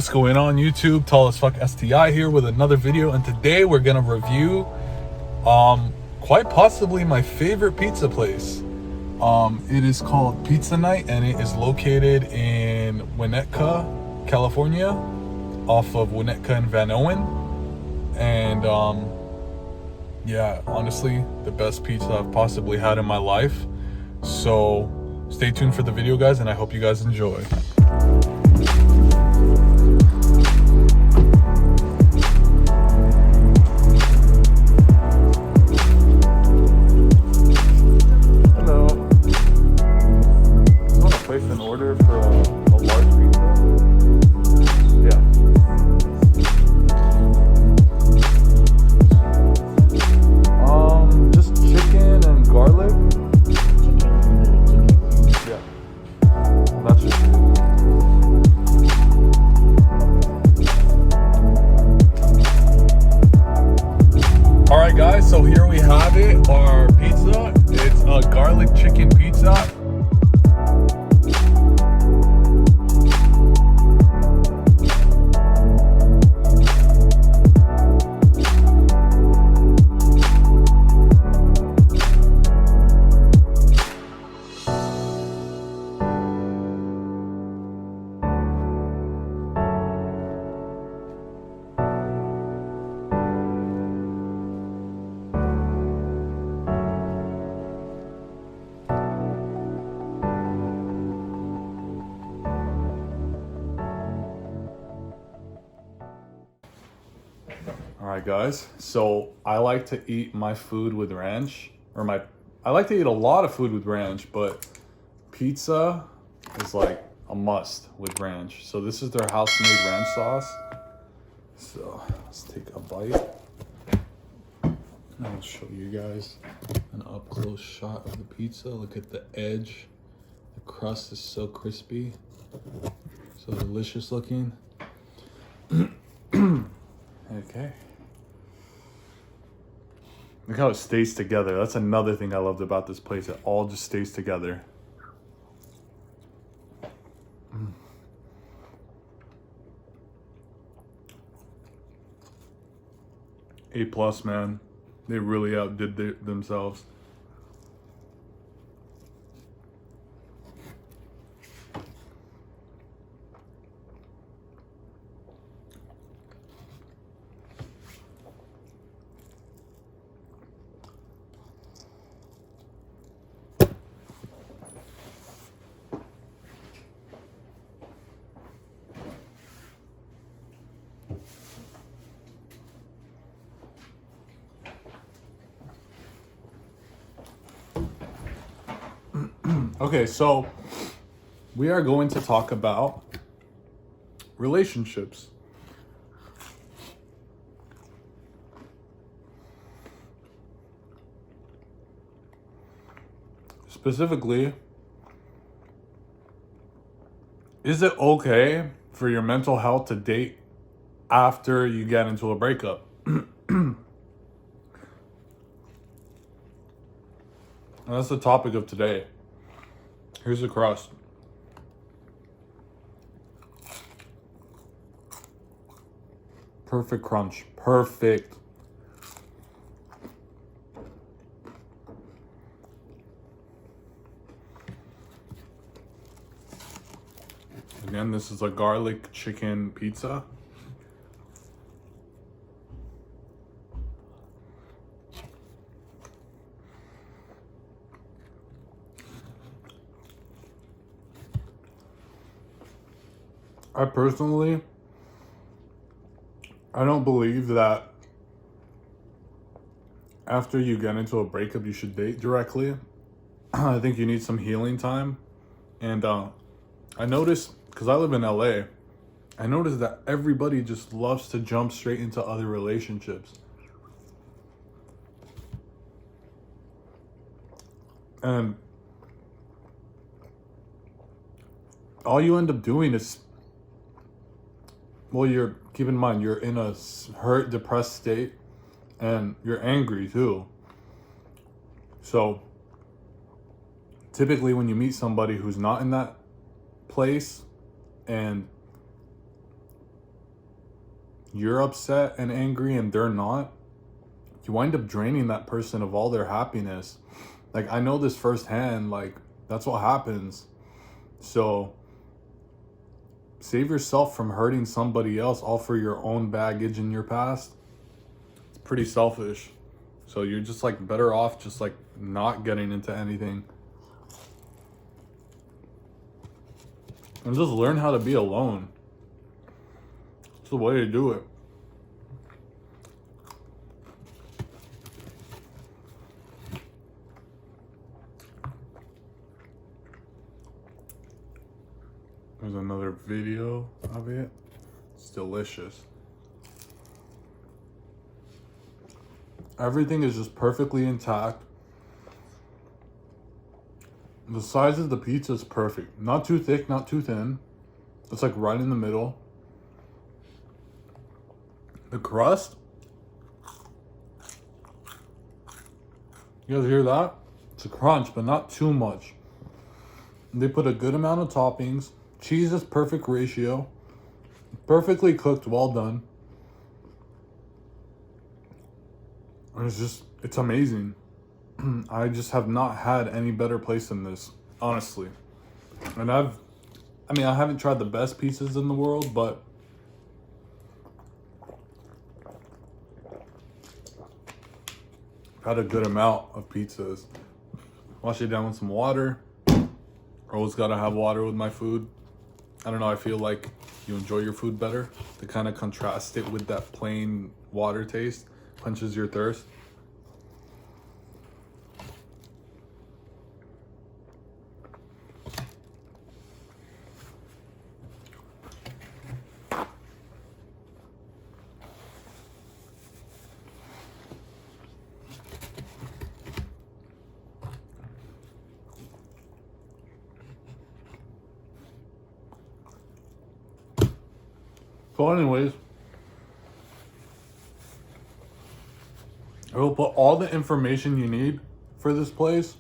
What's going on YouTube? Tall as fuck STI here with another video, and today we're gonna review quite possibly my favorite pizza place. It is called Pizza Night, and it is located in Winnetka, California, off of Winnetka and Vanowen. And yeah, honestly, the best pizza I've possibly had in my life. So stay tuned for the video, guys, and I hope you guys enjoy. Place an order for a large pizza. Yeah. Just chicken and garlic. Yeah. That should be it. Alright guys, so here we have it, our pizza. It's a garlic chicken pizza. Alright guys, so I like to eat my food with ranch, I like to eat a lot of food with ranch, but pizza is like a must with ranch. So this is their house-made ranch sauce. So let's take a bite. And I'll show you guys an up-close shot of the pizza. Look at the edge. The crust is so crispy, so delicious looking. Okay. Look how it stays together. That's another thing I loved about this place. It all just stays together. A+, man. They really outdid themselves. Okay, so we are going to talk about relationships. Specifically, is it okay for your mental health to date after you get into a breakup? That's the topic of today. Here's the crust. Perfect crunch. Perfect. Again, this is a garlic chicken pizza. I personally, I don't believe that after you get into a breakup, you should date directly. I think you need some healing time. And I noticed, because I live in LA, I noticed that everybody just loves to jump straight into other relationships. And all you end up doing is, well, keep in mind, you're in a hurt, depressed state, and you're angry too. So typically when you meet somebody who's not in that place and you're upset and angry and they're not, you wind up draining that person of all their happiness. Like, I know this firsthand. Like, that's what happens. So save yourself from hurting somebody else all for your own baggage in your past. It's pretty selfish. So you're just like better off just like not getting into anything. And just learn how to be alone. It's the way to do it. There's another video of it. It's delicious. Everything is just perfectly intact. The size of the pizza is perfect. Not too thick, not too thin. It's like right in the middle. The crust. You guys hear that? It's a crunch, but not too much. They put a good amount of toppings. Cheese is perfect ratio. Perfectly cooked, well done. And it's amazing. I just have not had any better place than this, honestly. And I haven't tried the best pizzas in the world, but I've had a good amount of pizzas. Wash it down with some water. Always gotta have water with my food. I don't know, I feel like you enjoy your food better to kind of contrast it with that plain water taste. Quenches your thirst. So anyways, I will put all the information you need for this place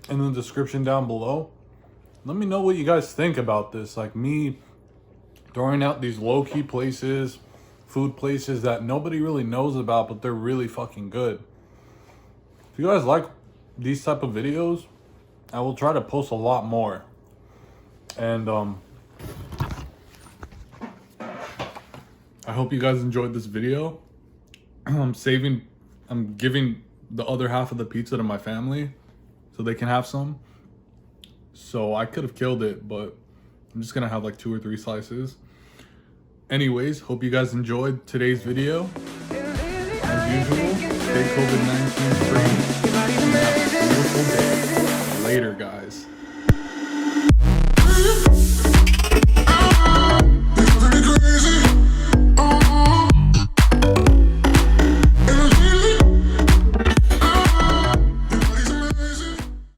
in the description down below. Let me know what you guys think about this. Like, me throwing out these low-key places, food places that nobody really knows about, but they're really fucking good. If you guys like these type of videos, I will try to post a lot more. And I hope you guys enjoyed this video. I'm giving the other half of the pizza to my family so they can have some. So I could have killed it, but I'm just gonna have like 2 or 3 slices. Anyways, hope you guys enjoyed today's video. As usual, stay COVID-19 free and have a beautiful day. Later, guys.